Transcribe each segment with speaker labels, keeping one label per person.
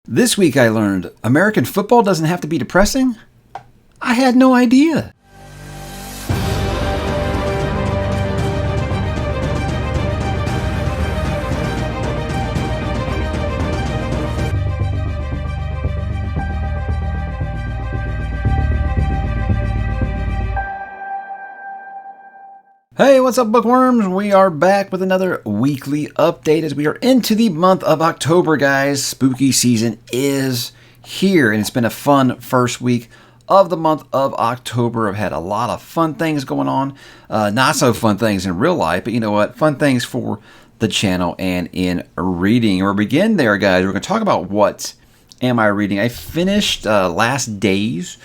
Speaker 1: This week I learned American football doesn't have to be depressing. I had no idea. Hey, what's up, bookworms? We are back with another weekly update as we are into the month of October, guys. Spooky season is here, and it's been a fun first week of the month of October. I've had a lot of fun things going on. Not so fun things in real life, but you know what? Fun things for the channel and in reading. We'll begin there, guys. We're going to talk about what am I reading. I finished Last Days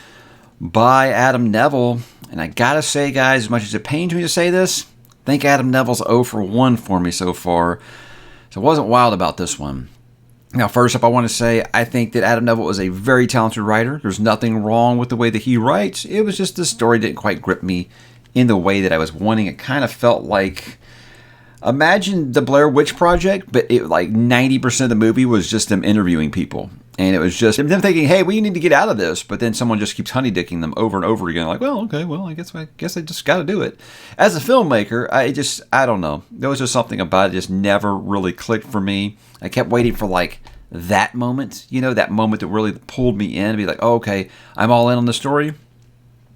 Speaker 1: by Adam Neville. And I gotta say, guys, as much as it pains me to say this, I think Adam Neville's 0 for 1 for me so far. So I wasn't wild about this one. Now, first up, I want to say I think that Adam Neville is a very talented writer. There's nothing wrong with the way that he writes. It was just the story didn't quite grip me in the way that I was wanting. It kind of felt like, imagine the Blair Witch Project, but it like 90% of the movie was just them interviewing people. And it was just them thinking, hey, we need to get out of this. But then someone just keeps honeydicking them over and over again. Like, well, okay, well, I guess I just got to do it. As a filmmaker, I don't know. There was just something about it just never really clicked for me. I kept waiting for like that moment, that moment that really pulled me in to be like, oh, okay, I'm all in on the story.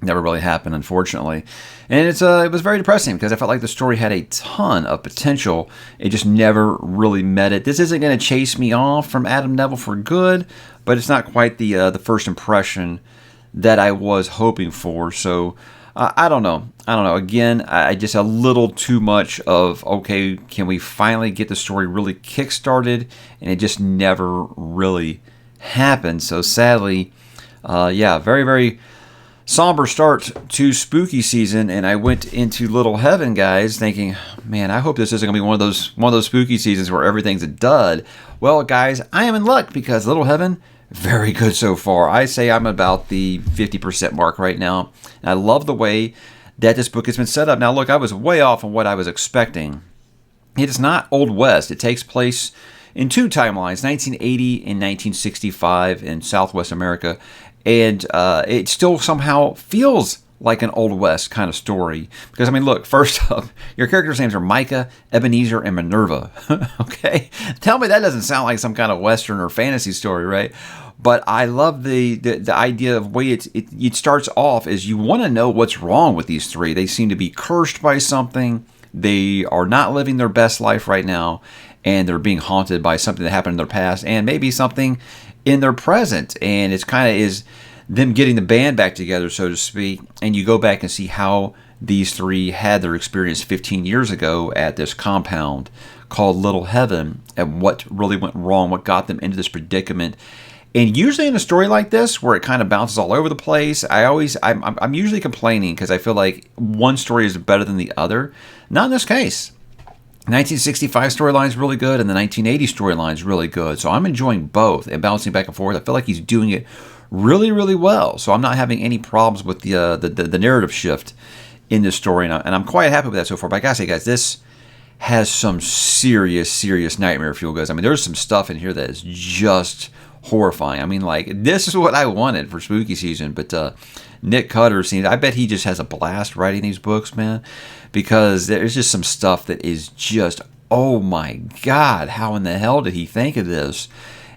Speaker 1: Never really happened, unfortunately. And it was very depressing because I felt like the story had a ton of potential. It just never really met it. This isn't going to chase me off from Adam Neville for good, but it's not quite the first impression that I was hoping for. So I don't know. Again, I just a little too much of, okay, can we finally get the story really kickstarted? And it just never really happened. So sadly, very, very somber start to spooky season, and I went into Little Heaven, guys, thinking, man, I hope this isn't gonna be one of those spooky seasons where everything's a dud. Well, guys, I am in luck because Little Heaven, very good so far. I say I'm about the 50% mark right now. And I love the way that this book has been set up. Now, look, I was way off on what I was expecting. It is not Old West. It takes place in two timelines, 1980 and 1965 in Southwest America. And it still somehow feels like an Old West kind of story. Because, I mean, look, first up, your characters' names are Micah, Ebenezer, and Minerva. Okay? Tell me that doesn't sound like some kind of Western or fantasy story, right? But I love the idea of the way it starts off is you want to know what's wrong with these three. They seem to be cursed by something. They are not living their best life right now. And they're being haunted by something that happened in their past. And maybe something in their present, and it's kind of is them getting the band back together, so to speak. And you go back and see how these three had their experience 15 years ago at this compound called Little Heaven, and what really went wrong, what got them into this predicament. And usually in a story like this, where it kind of bounces all over the place, I'm usually complaining because I feel like one story is better than the other. Not in this case. 1965 storyline is really good, and the 1980 storyline is really good. So I'm enjoying both and bouncing back and forth. I feel like he's doing it really, really well. So I'm not having any problems with the narrative shift in this story, and I'm quite happy with that so far. But I gotta say, guys, this has some serious, serious nightmare fuel, guys. I mean, there's some stuff in here that is just horrifying. I mean, like, this is what I wanted for spooky season, but Nick Cutter I bet he just has a blast writing these books, man, because there's just some stuff that is just, oh my God, how in the hell did he think of this?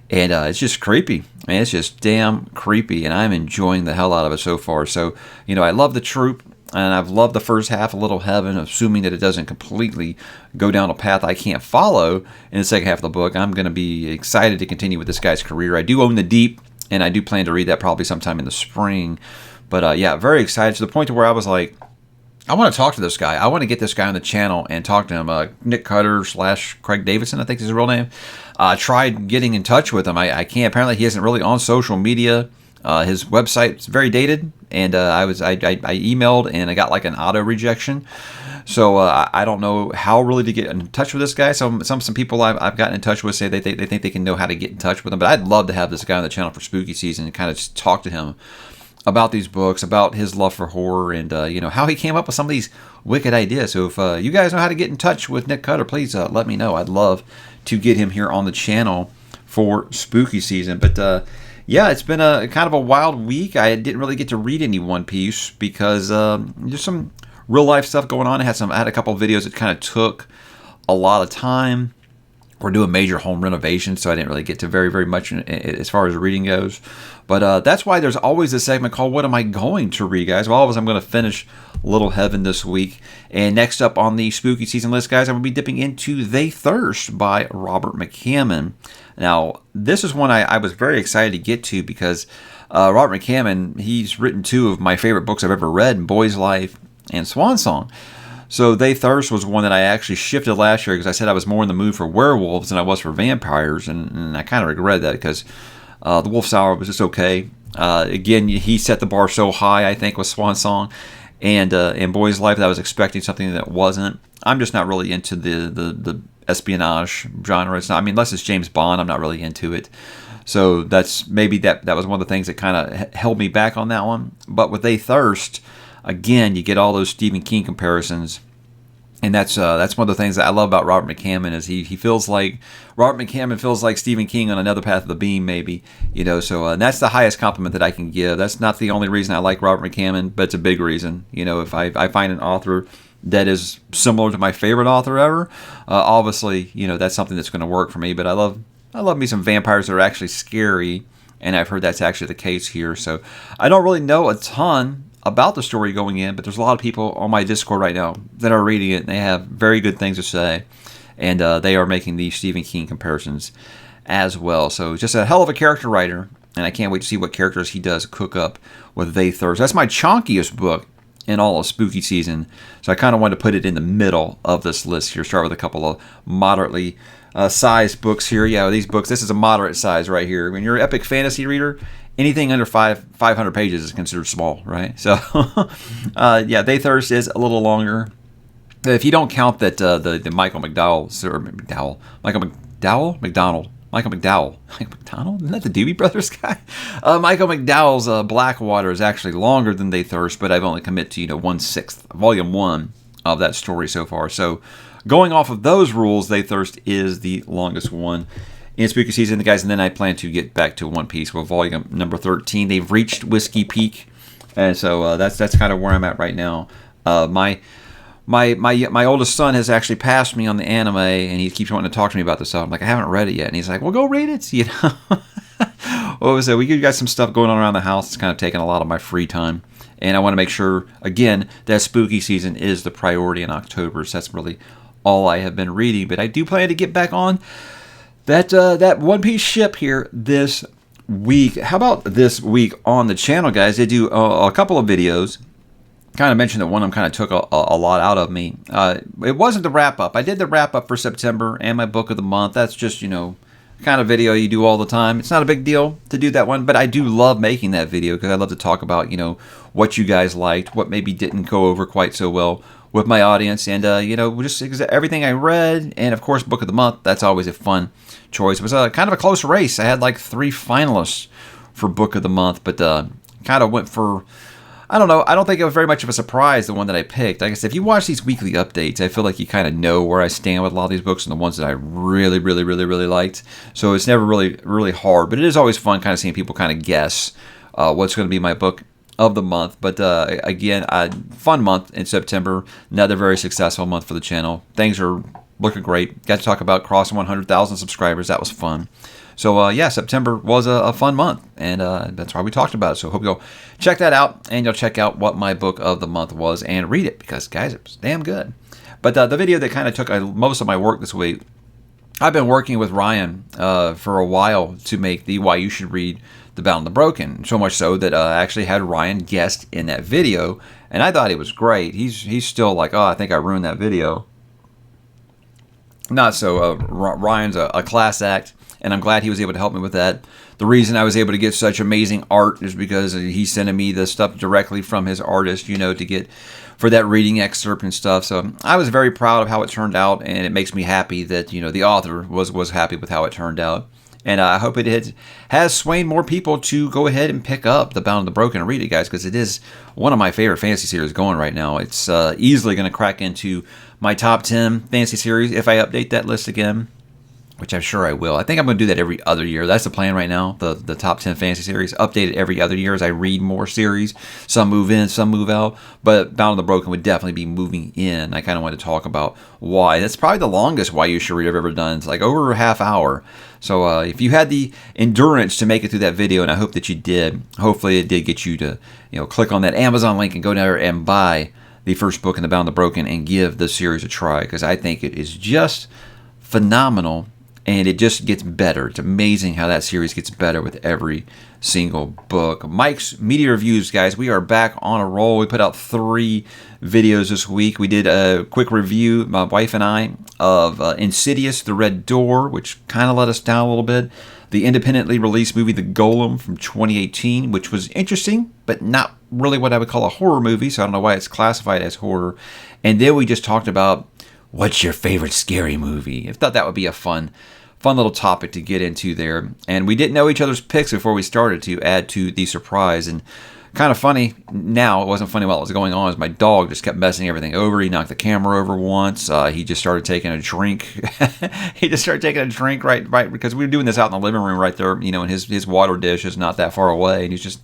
Speaker 1: And it's just creepy. I mean, it's just damn creepy, and I'm enjoying the hell out of it so far. So, I love the troop, and I've loved the first half of Little Heaven, assuming that it doesn't completely go down a path I can't follow in the second half of the book. I'm going to be excited to continue with this guy's career. I do own The Deep, and I do plan to read that probably sometime in the spring. But very excited to the point to where I was like, I want to talk to this guy. I want to get this guy on the channel and talk to him. Nick Cutter / Craig Davidson, I think is his real name. Tried getting in touch with him. I can't. Apparently, he isn't really on social media. His website's very dated, and I emailed and I got like an auto rejection. So I don't know how really to get in touch with this guy. Some people I've gotten in touch with say they think they can know how to get in touch with him. But I'd love to have this guy on the channel for spooky season and kind of just talk to him about these books, about his love for horror, and how he came up with some of these wicked ideas. So if you guys know how to get in touch with Nick Cutter, please let me know. I'd love to get him here on the channel for spooky season. But yeah, it's been a kind of a wild week. I didn't really get to read any One Piece because there's some real life stuff going on. I had a couple of videos that kind of took a lot of time. We're doing major home renovations, so I didn't really get to very much as far as reading goes. But that's why there's always this segment called What Am I Going to Read, guys? Well, I'm going to finish Little Heaven this week. And next up on the spooky season list, guys, I'm going to be dipping into They Thirst by Robert McCammon. Now, this is one I was very excited to get to because Robert McCammon, he's written two of my favorite books I've ever read, Boy's Life and Swan Song. So They Thirst was one that I actually shifted last year because I said I was more in the mood for werewolves than I was for vampires, and I kind of regret that because The Wolf's Hour was just okay. Again, he set the bar so high, I think, with Swan Song, and in Boy's Life, that I was expecting something that wasn't. I'm just not really into the espionage genre. It's not. I mean, unless it's James Bond, I'm not really into it. So that's maybe that was one of the things that kind of held me back on that one. But with They Thirst, again, you get all those Stephen King comparisons, and that's one of the things that I love about Robert McCammon is he feels like Robert McCammon feels like Stephen King on another path of the beam, maybe, you know. So and that's the highest compliment that I can give. That's not the only reason I like Robert McCammon, but it's a big reason. You know, if I find an author that is similar to my favorite author ever, obviously, you know, that's something that's going to work for me. But I love me some vampires that are actually scary, and I've heard that's actually the case here. So I don't really know a ton about the story going in, but there's a lot of people on my Discord right now that are reading it, and they have very good things to say, and they are making these Stephen King comparisons as well. So just a hell of a character writer, and I can't wait to see what characters he does cook up with They Thirst. That's my chonkiest book in all of spooky season, so I kind of wanted to put it in the middle of this list here. Start with a couple of moderately sized books here. Yeah, these books, this is a moderate size right here. When you're an epic fantasy reader, anything under 500 pages is considered small, right? So, yeah, They Thirst is a little longer. If you don't count that the Michael McDowell, isn't that the Doobie Brothers guy? Michael McDowell's Blackwater is actually longer than They Thirst, but I've only committed to 1/6, volume 1 of that story so far. So, going off of those rules, They Thirst is the longest one in spooky season, guys, and then I plan to get back to One Piece with volume number 13. They've reached Whiskey Peak, and so that's kind of where I'm at right now. My oldest son has actually passed me on the anime, and he keeps wanting to talk to me about this stuff. I'm like, I haven't read it yet, and he's like, well, go read it, you know. Well, so we got some stuff going on around the house. It's kind of taking a lot of my free time, and I want to make sure again that spooky season is the priority in October. So that's really all I have been reading, but I do plan to get back on that One Piece ship here this week. How about this week on the channel, guys? They do a couple of videos. Kind of mentioned that one of them kind of took a lot out of me. It wasn't the wrap-up. I did the wrap-up for September and my book of the month. That's just, kind of video you do all the time. It's not a big deal to do that one, but I do love making that video because I love to talk about, what you guys liked, what maybe didn't go over quite so well with my audience, and just everything I read, and of course book of the month. That's always a fun choice. It was kind of a close race. I had like 3 finalists for book of the month, but kind of went for, I don't know, I don't think it was very much of a surprise, the one that I picked. Like I said, if you watch these weekly updates, I feel like you kind of know where I stand with a lot of these books and the ones that I really liked. So it's never really hard, but it is always fun kind of seeing people kind of guess what's going to be my book of the month. But again, fun month in September. Another very successful month for the channel. Things are looking great. Got to talk about crossing 100,000 subscribers. That was fun. So yeah, September was a fun month, and that's why we talked about it. So hope you'll check that out, and you'll check out what my book of the month was and read it, because guys, it was damn good. But the video that kind of took most of my work this week, I've been working with Ryan for a while to make the Why You Should Read The Bound and the Broken. So much so that I actually had Ryan guest in that video, and I thought it was great. He's still like, oh, I think I ruined that video. Not so. Ryan's a class act, and I'm glad he was able to help me with that. The reason I was able to get such amazing art is because he's sending me the stuff directly from his artist, to get for that reading excerpt and stuff. So I was very proud of how it turned out, and it makes me happy that, the author was happy with how it turned out. And I hope it has swayed more people to go ahead and pick up The Bound and the Broken and read it, guys, because it is one of my favorite fantasy series going right now. It's easily going to crack into my top 10 fantasy series if I update that list again. which I'm sure I will. I think I'm going to do that every other year. That's the plan right now, the top 10 fantasy series. Update it every other year as I read more series. Some move in, some move out. But Bound and the Broken would definitely be moving in. I kind of want to talk about why. That's probably the longest Why You Should Read I've ever done. It's like over a half hour. So if you had the endurance to make it through that video, and I hope that you did, hopefully it did get you to click on that Amazon link and go down there and buy the first book in the Bound and the Broken and give the series a try, because I think it is just phenomenal. And it just gets better. It's amazing how that series gets better with every single book. Mike's Media Reviews, guys. We are back on a roll. We put out 3 videos this week. We did a quick review, my wife and I, of Insidious, The Red Door, which kind of let us down a little bit. The independently released movie The Golem from 2018, which was interesting, but not really what I would call a horror movie, so I don't know why it's classified as horror. And then we just talked about what's your favorite scary movie? I thought that would be a fun little topic to get into there. And we didn't know each other's picks before we started to add to the surprise. And kind of funny now, it wasn't funny while it was going on, is my dog just kept messing everything over. He knocked the camera over once. He just started taking a drink. He just started taking a drink right, because we were doing this out in the living room right there, and his water dish is not that far away. And he's just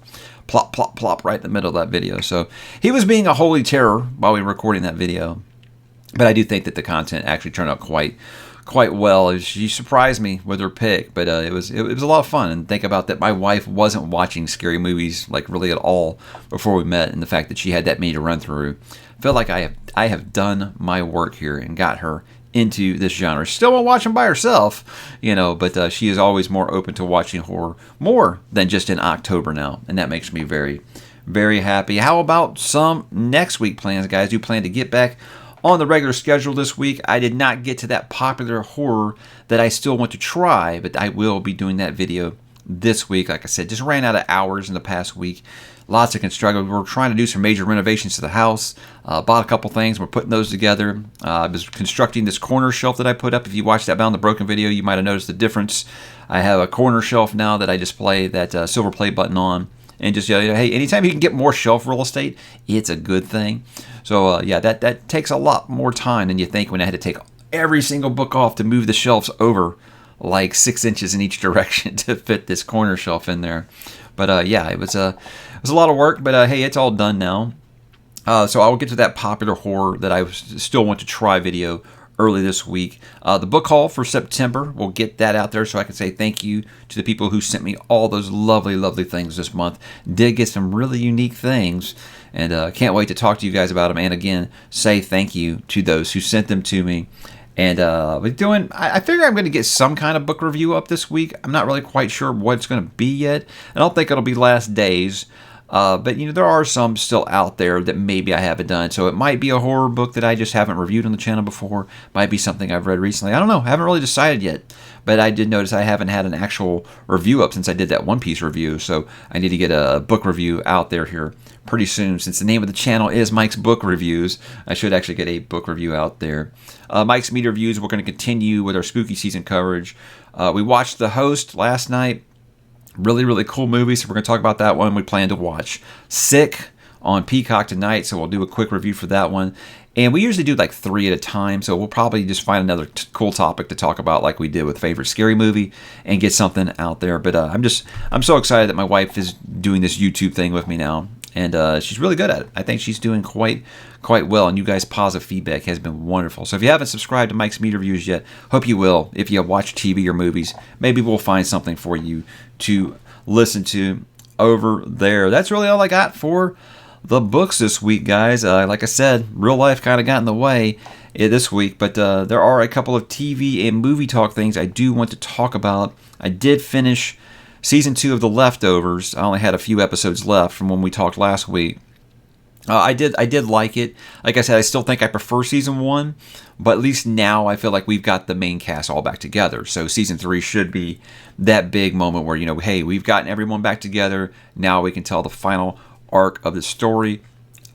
Speaker 1: plop, plop, plop right in the middle of that video. So he was being a holy terror while we were recording that video. But I do think that the content actually turned out quite well. She surprised me with her pick, but it was a lot of fun. And think about that, my wife wasn't watching scary movies like really at all before we met, and the fact that she had that many to run through, I feel like I have done my work here and got her into this genre. She still won't watch them by herself, but she is always more open to watching horror more than just in October now, and that makes me very, very happy. How about some next week plans, guys? Do plan to get back on the regular schedule this week? I did not get to that popular horror that I still want to try, but I will be doing that video this week. Like I said, just ran out of hours in the past week. Lots of construction. We're trying to do some major renovations to the house. Bought a couple things. We're putting those together. I was constructing this corner shelf that I put up. If you watched that Bound the Broken video, you might have noticed the difference. I have a corner shelf now that I display that silver play button on. And just, hey, anytime you can get more shelf real estate, it's a good thing. So, that takes a lot more time than you think when I had to take every single book off to move the shelves over like 6 inches in each direction to fit this corner shelf in there. But, it was a lot of work, but, hey, it's all done now. So I will get to that popular horror that I still want to try video early this week. The book haul for September, we'll get that out there so I can say thank you to the people who sent me all those lovely, lovely things this month. Did get some really unique things, and can't wait to talk to you guys about them. And again, say thank you to those who sent them to me. And I figure I'm going to get some kind of book review up this week. I'm not really quite sure what it's going to be yet. I don't think it'll be Last Days. But there are some still out there that maybe I haven't done. So it might be a horror book that I just haven't reviewed on the channel before. Might be something I've read recently. I don't know. I haven't really decided yet. But I did notice I haven't had an actual review up since I did that One Piece review. So I need to get a book review out there here pretty soon. Since the name of the channel is Mike's Book Reviews, I should actually get a book review out there. Mike's Media Reviews, we're going to continue with our spooky season coverage. We watched The Host last night. Really, really cool movie, so we're going to talk about that one. We plan to watch Sick on Peacock tonight, so we'll do a quick review for that one. And we usually do like 3 at a time, so we'll probably just find another cool topic to talk about like we did with Favorite Scary Movie and get something out there. But I'm so excited that my wife is doing this YouTube thing with me now, and she's really good at it. I think she's doing quite well, and you guys' positive feedback has been wonderful. So if you haven't subscribed to Mike's Media Reviews yet, hope you will. If you watch TV or movies, maybe we'll find something for you to listen to over there. That's really all I got for the books this week, guys. Like I said, real life kind of got in the way this week, but there are a couple of TV and movie talk things I do want to talk about. I did finish Season 2 of The Leftovers. I only had a few episodes left from when we talked last week. I did like it. Like I said, I still think I prefer Season 1, but at least now I feel like we've got the main cast all back together. So Season 3 should be that big moment where, hey, we've gotten everyone back together. Now we can tell the final arc of the story.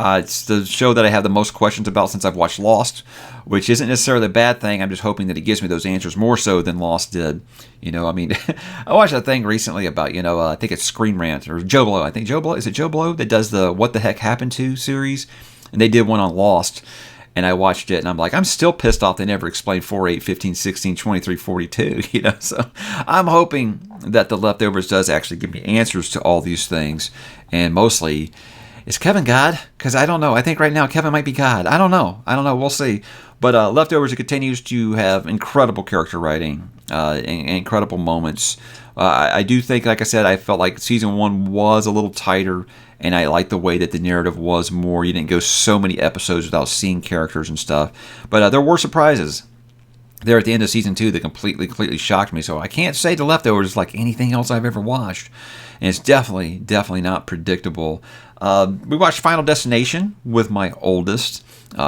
Speaker 1: It's the show that I have the most questions about since I've watched Lost, which isn't necessarily a bad thing. I'm just hoping that it gives me those answers more so than Lost did. I watched that thing recently about, I think it's Screen Rant or Joe Blow. I think Joe Blow, is it Joe Blow that does the What the Heck Happened To series? And they did one on Lost. And I watched it, and I'm like, I'm still pissed off they never explained 4, 8, 15, 16, 23, 42, So I'm hoping that The Leftovers does actually give me answers to all these things. And mostly, is Kevin God? Because I don't know. I think right now Kevin might be God. I don't know. We'll see. But Leftovers, it continues to have incredible character writing, and incredible moments. I do think, like I said, I felt like season 1 was a little tighter, and I like the way that the narrative was more. You didn't go so many episodes without seeing characters and stuff. But there were surprises there at the end of season 2 that completely shocked me. So I can't say The Leftovers is like anything else I've ever watched. And it's definitely not predictable. We watched Final Destination with my oldest.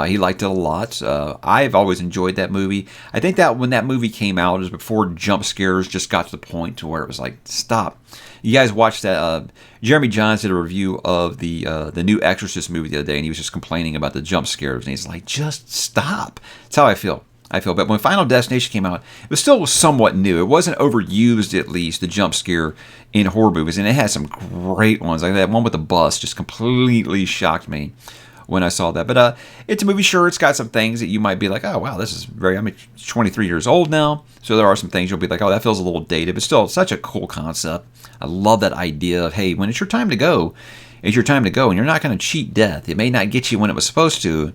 Speaker 1: He liked it a lot. I've always enjoyed that movie. I think that when that movie came out, it was before jump scares just got to the point to where it was like, stop. You guys watched that? Jeremy Johns did a review of the new Exorcist movie the other day, and he was just complaining about the jump scares, and he's like, just stop. That's how I feel. But when Final Destination came out, it was still somewhat new. It wasn't overused, at least, the jump scare in horror movies, and it had some great ones. Like that one with the bus just completely shocked me when I saw that. But it's a movie, sure, it's got some things that you might be like, oh, wow, this is I'm 23 years old now, so there are some things you'll be like, oh, that feels a little dated, but still, such a cool concept. I love that idea of, hey, when it's your time to go, it's your time to go, and you're not going to cheat death. It may not get you when it was supposed to,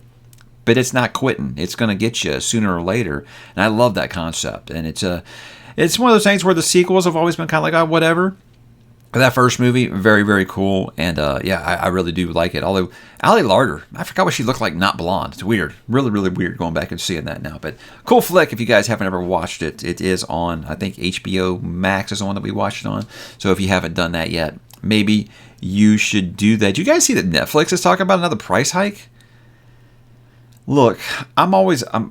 Speaker 1: but it's not quitting. It's going to get you sooner or later, and I love that concept. And it's one of those things where the sequels have always been kind of like, oh, whatever. But that first movie, very, very cool, and I really do like it. Although Ali Larter, I forgot what she looked like, not blonde. It's weird, really, really weird going back and seeing that now. But cool flick. If you guys haven't ever watched it, it is on, I think HBO Max is the one that we watched it on. So if you haven't done that yet, maybe you should do that. Do you guys see that Netflix is talking about another price hike? Look, I'm a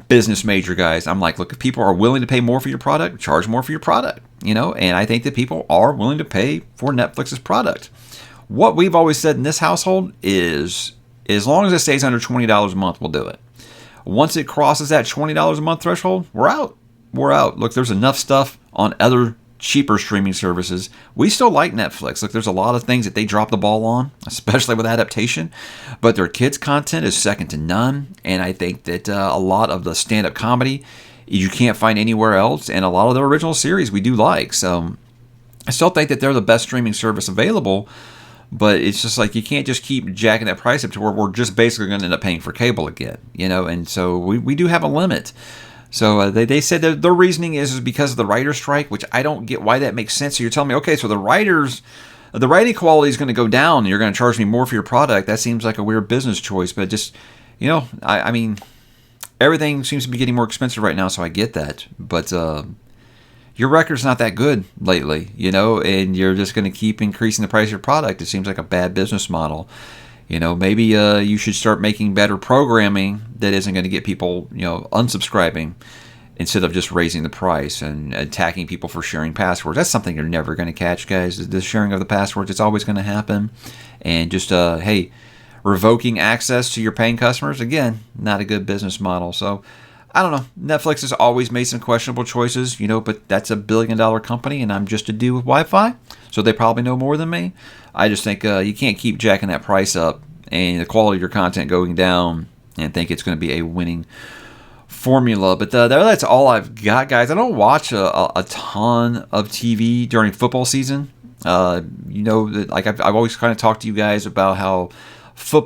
Speaker 1: business major, guys. I'm like, look, if people are willing to pay more for your product, charge more for your product, and I think that people are willing to pay for Netflix's product. What we've always said in this household is, as long as it stays under $20 a month, we'll do it. Once it crosses that $20 a month threshold, we're out. Look, there's enough stuff on other cheaper streaming services. We still like Netflix. Look, there's a lot of things that they drop the ball on, especially with adaptation, but their kids' content is second to none, and I think that a lot of the stand-up comedy you can't find anywhere else, and a lot of their original series we do like. So I still think that they're the best streaming service available, but it's just like you can't just keep jacking that price up to where we're just basically going to end up paying for cable again, and so we do have a limit. So they said that their reasoning is because of the writer's strike, which I don't get why that makes sense. So you're telling me, okay, so the writing quality is going to go down, and you're going to charge me more for your product. That seems like a weird business choice, but just, I mean, everything seems to be getting more expensive right now, so I get that. But your record's not that good lately, and you're just going to keep increasing the price of your product. It seems like a bad business model. Maybe you should start making better programming that isn't going to get people, unsubscribing instead of just raising the price and attacking people for sharing passwords. That's something you're never going to catch, guys. The sharing of the passwords, it's always going to happen. And just, revoking access to your paying customers, again, not a good business model. So, I don't know. Netflix has always made some questionable choices, but that's a billion-dollar company, and I'm just a dude with Wi-Fi, so they probably know more than me. I just think you can't keep jacking that price up and the quality of your content going down and think it's going to be a winning formula. But that's all I've got, guys. I don't watch a ton of TV during football season. Like I've always kind of talked to you guys about how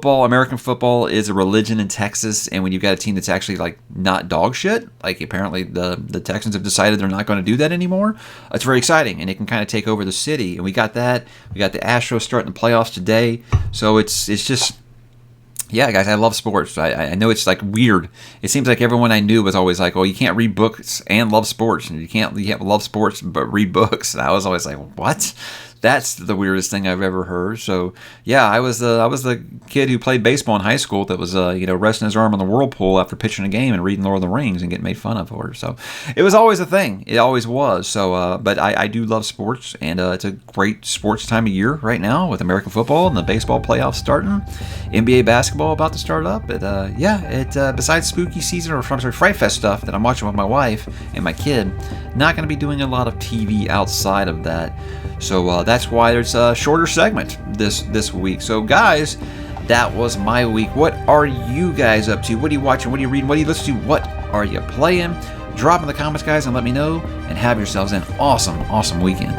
Speaker 1: American football is a religion in Texas, and when you've got a team that's actually like not dog shit, like apparently the Texans have decided they're not going to do that anymore. It's very exciting, and it can kind of take over the city. And we got that. We got the Astros starting the playoffs today, so it's just, yeah, guys, I love sports. I know it's like weird. It seems like everyone I knew was always like, "Oh, you can't read books and love sports, and you can't love sports but read books." And I was always like, "What?" That's the weirdest thing I've ever heard. So yeah, I was the kid who played baseball in high school that was resting his arm on the whirlpool after pitching a game and reading Lord of the Rings and getting made fun of for it. So it was always a thing. It always was. So but I do love sports, and it's a great sports time of year right now with American football and the baseball playoffs starting, NBA basketball about to start up. But besides spooky season or Fright Fest stuff that I'm watching with my wife and my kid, not going to be doing a lot of TV outside of that. So that's why there's a shorter segment this week. So guys, that was my week. What are you guys up to? What are you watching? What are you reading? What are you listening to? What are you playing? Drop in the comments, guys, and let me know. And have yourselves an awesome, awesome weekend.